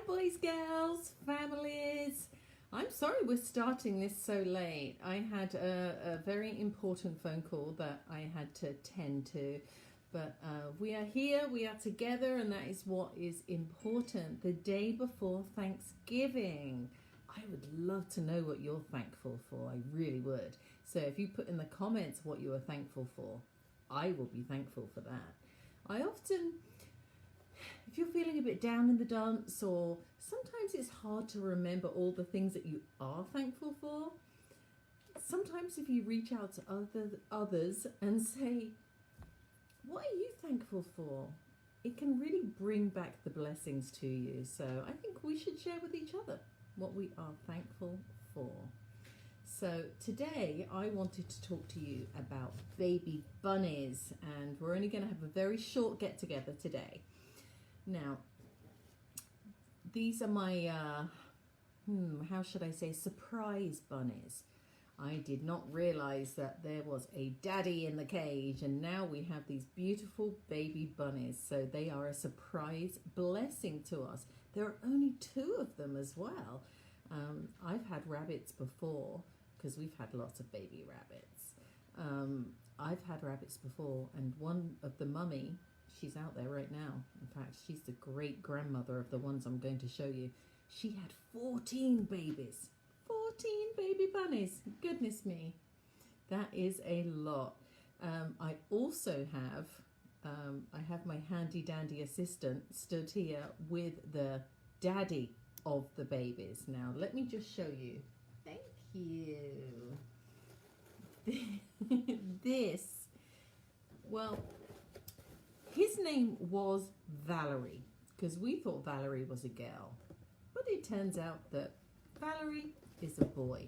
boys, girls, families. I'm sorry we're starting this so late. I had a very important phone call that I had to attend to. But we are here, we are together, and that is what is important. The day before Thanksgiving. I would love to know what you're thankful for. I really would. So if you put in the comments what you are thankful for, I will be thankful for that. I often, if you're feeling a bit down in the dumps, or sometimes it's hard to remember all the things that you are thankful for, sometimes if you reach out to others and say, what are you thankful for? It can really bring back the blessings to you. So I think we should share with each other what we are thankful for. So today I wanted to talk to you about baby bunnies, and we're only going to have a very short get together today. Now, these are my, how should I say, surprise bunnies. I did not realize that there was a daddy in the cage, and now we have these beautiful baby bunnies. So they are a surprise blessing to us. There are only 2 of them as well. I've had rabbits before, because we've had lots of baby rabbits. I've had rabbits before, and one of the mummy, she's out there right now. In fact, she's the great grandmother of the ones I'm going to show you. She had 14 babies. 14 baby bunnies. Goodness me. That is a lot. I also have, I have my handy dandy assistant stood here with the daddy of the babies. Now, let me just show you. Thank you. This, well, his name was Valerie, because we thought Valerie was a girl. But it turns out that Valerie is a boy.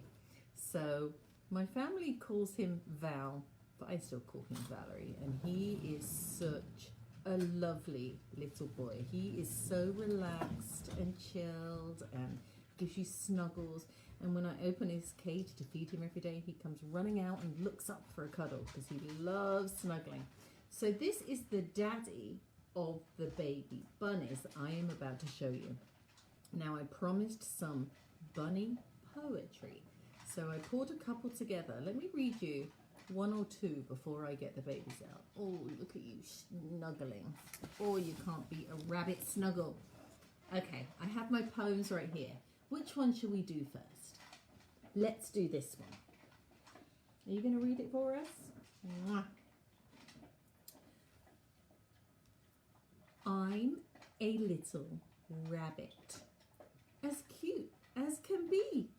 So my family calls him Val, but I still call him Valerie. And he is such a lovely little boy. He is so relaxed and chilled and gives you snuggles. And when I open his cage to feed him every day, he comes running out and looks up for a cuddle because he loves snuggling. So this is the daddy of the baby bunnies that I am about to show you. Now, I promised some bunny poetry, so I pulled a couple together. Let me read you 1 or 2 before I get the babies out. Oh, look at you snuggling. Oh, you can't beat a rabbit snuggle. Okay, I have my poems right here. Which one should we do first? Let's do this one. Are you going to read it for us? Mwah. I'm a little rabbit, as cute as can be.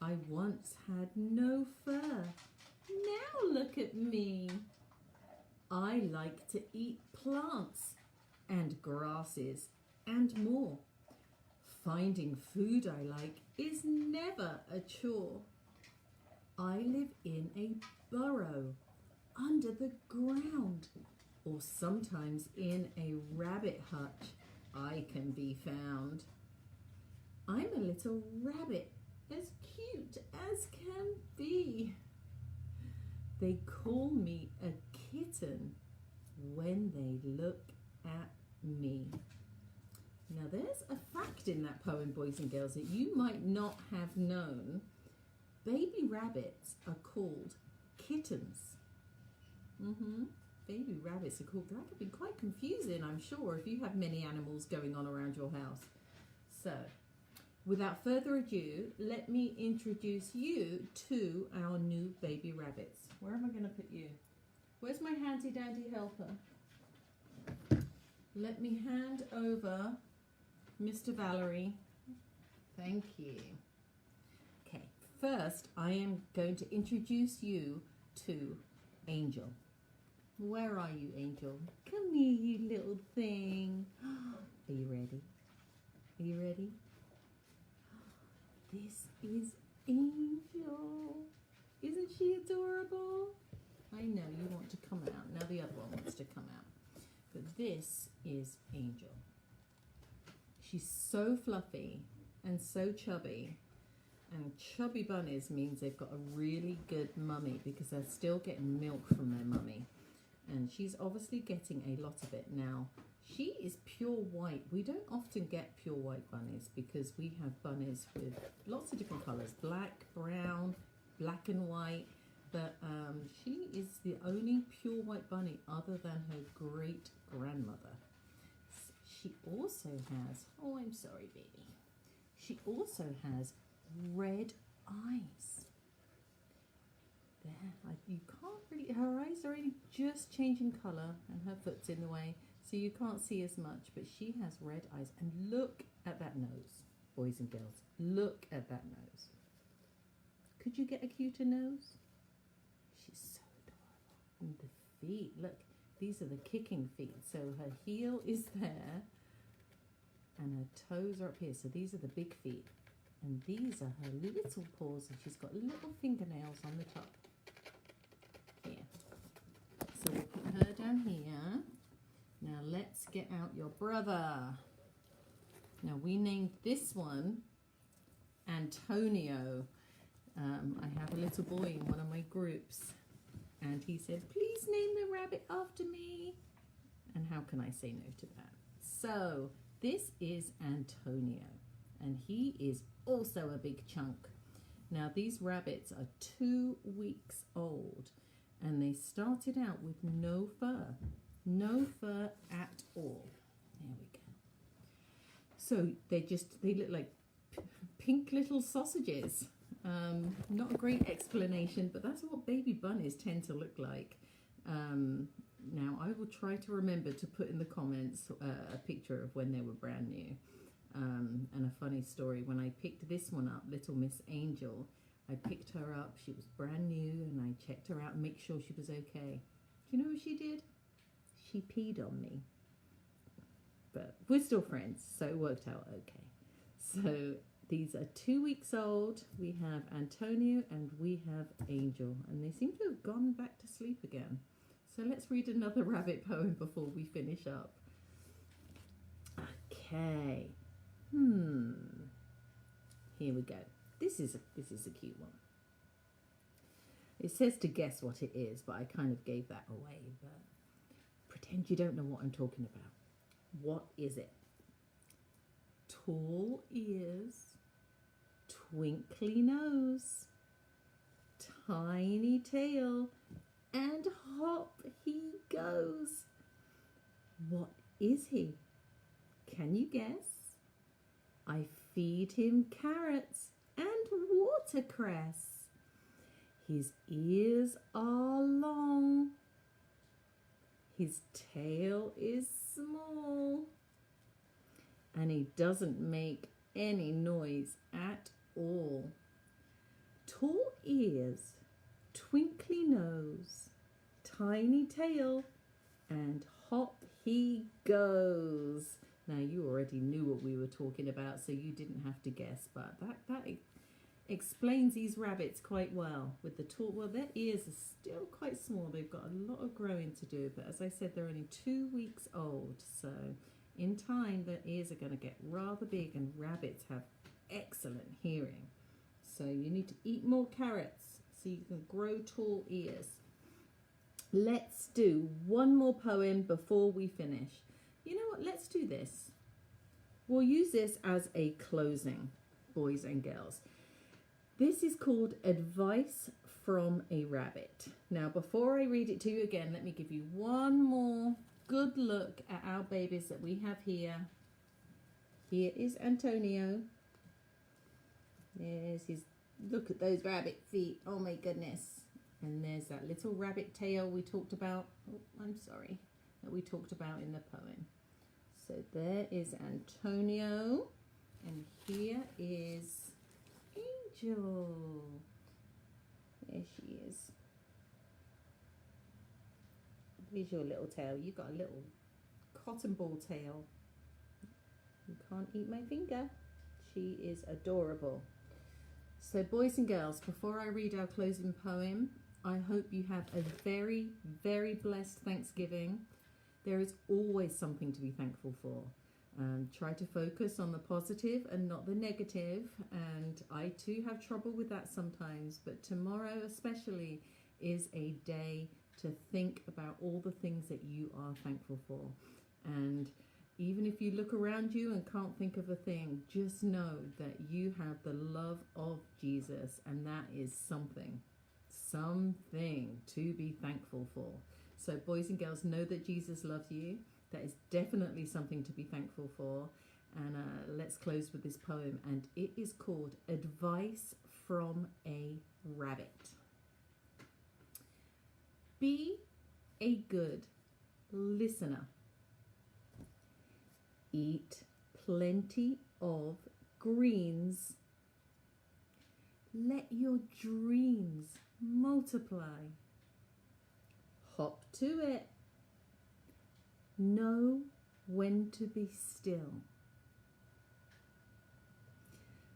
I once had no fur. Now look at me. I like to eat plants and grasses and more. Finding food I like is never a chore. I live in a burrow under the ground, or sometimes in a rabbit hutch I can be found. I'm a little rabbit, as cute as can be. They call me a kitten when they look at me. Now, there's a fact in that poem, boys and girls, that you might not have known. Baby rabbits are called kittens. Baby rabbits are called, that could be quite confusing, I'm sure, if you have many animals going on around your house. So, without further ado, let me introduce you to our new baby rabbits. Where am I going to put you? Where's my handy dandy helper? Let me hand over Mr. Valerie. Thank you. Okay, first I am going to introduce you to Angel. Where are you, Angel? Come here, you little thing. Are you ready? Are you ready? This is Angel. Isn't she adorable? I know you want to come out. Now the other one wants to come out. But this is Angel. She's so fluffy and so chubby. And chubby bunnies means they've got a really good mummy because they're still getting milk from their mummy. And she's obviously getting a lot of it now. She is pure white. We don't often get pure white bunnies because we have bunnies with lots of different colours, black, brown, black and white, but she is the only pure white bunny other than her great grandmother. She also has, oh, I'm sorry, baby. She also has red eyes. There, you can't really, her eyes are only just changing colour and her foot's in the way, so you can't see as much, but she has red eyes. And look at that nose, boys and girls. Look at that nose. Could you get a cuter nose? She's so adorable. And the feet, look, these are the kicking feet. So her heel is there and her toes are up here. So these are the big feet. And these are her little paws, and she's got little fingernails on the top. Here. So we'll put her down here. Now let's get out your brother. Now we named this one Antonio. I have a little boy in one of my groups, and he said, please name the rabbit after me. And how can I say no to that? So this is Antonio, and he is also a big chunk. Now these rabbits are 2 weeks old, and they started out with no fur at all. There we go. So they look like pink little sausages. Not a great explanation, but that's what baby bunnies tend to look like. Now I will try to remember to put in the comments a picture of when they were brand new. And a funny story, when I picked this one up, Little Miss Angel, I picked her up, she was brand new, and I checked her out and make sure she was okay. Do you know what she did? She peed on me. But we're still friends, so it worked out okay. So these are 2 weeks old. We have Antonio and we have Angel, and they seem to have gone back to sleep again. So let's read another rabbit poem before we finish up. Okay. Here we go. This is a cute one. It says to guess what it is, but I kind of gave that away. But pretend you don't know what I'm talking about. What is it? Tall ears, twinkly nose, tiny tail, and hop he goes. What is he? Can you guess? I feed him carrots and watercress. His ears are long. His tail is small. And he doesn't make any noise at all. Tall ears, twinkly nose, tiny tail, and hop he goes. Now you already knew what we were talking about, so you didn't have to guess, but that explains these rabbits quite well. With the tall, well, their ears are still quite small. They've got a lot of growing to do, but as I said, they're only 2 weeks old, so in time their ears are going to get rather big, and rabbits have excellent hearing. So you need to eat more carrots so you can grow tall ears. Let's do one more poem before we finish. You know what, let's do this. We'll use this as a closing, boys and girls. This is called Advice from a Rabbit. Now, before I read it to you again, let me give you one more good look at our babies that we have here. Here is Antonio. There's his, look at those rabbit feet. Oh my goodness. And there's that little rabbit tail we talked about. Oh, I'm sorry. That we talked about in the poem. So there is Antonio, and here is Angel. There she is. Here's your little tail. You got a little cotton ball tail. You can't eat my finger. She is adorable. So boys and girls, before I read our closing poem, I hope you have a very, very blessed Thanksgiving. There is always something to be thankful for. Try to focus on the positive and not the negative. And I too have trouble with that sometimes. But tomorrow especially is a day to think about all the things that you are thankful for. And Even if you look around you and can't think of a thing, just know that you have the love of Jesus, and that is something to be thankful for. So boys and girls, know that Jesus loves you. That is definitely something to be thankful for. And let's close with this poem, and it is called Advice from a Rabbit. Be a good listener. Eat plenty of greens. Let your dreams multiply. Hop to it. Know when to be still.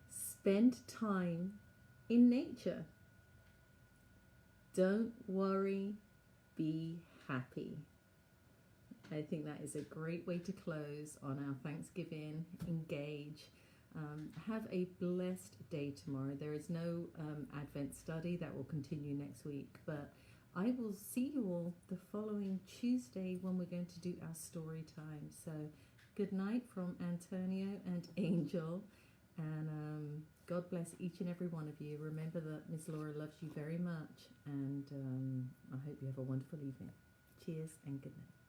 Spend time in nature. Don't worry, be happy. I think that is a great way to close on our Thanksgiving Engage. Have a blessed day tomorrow. There is no Advent study. That will continue next week, but I will see you all the following Tuesday when we're going to do our story time. So good night from Antonio and Angel, and God bless each and every one of you. Remember that Miss Laura loves you very much, and I hope you have a wonderful evening. Cheers and good night.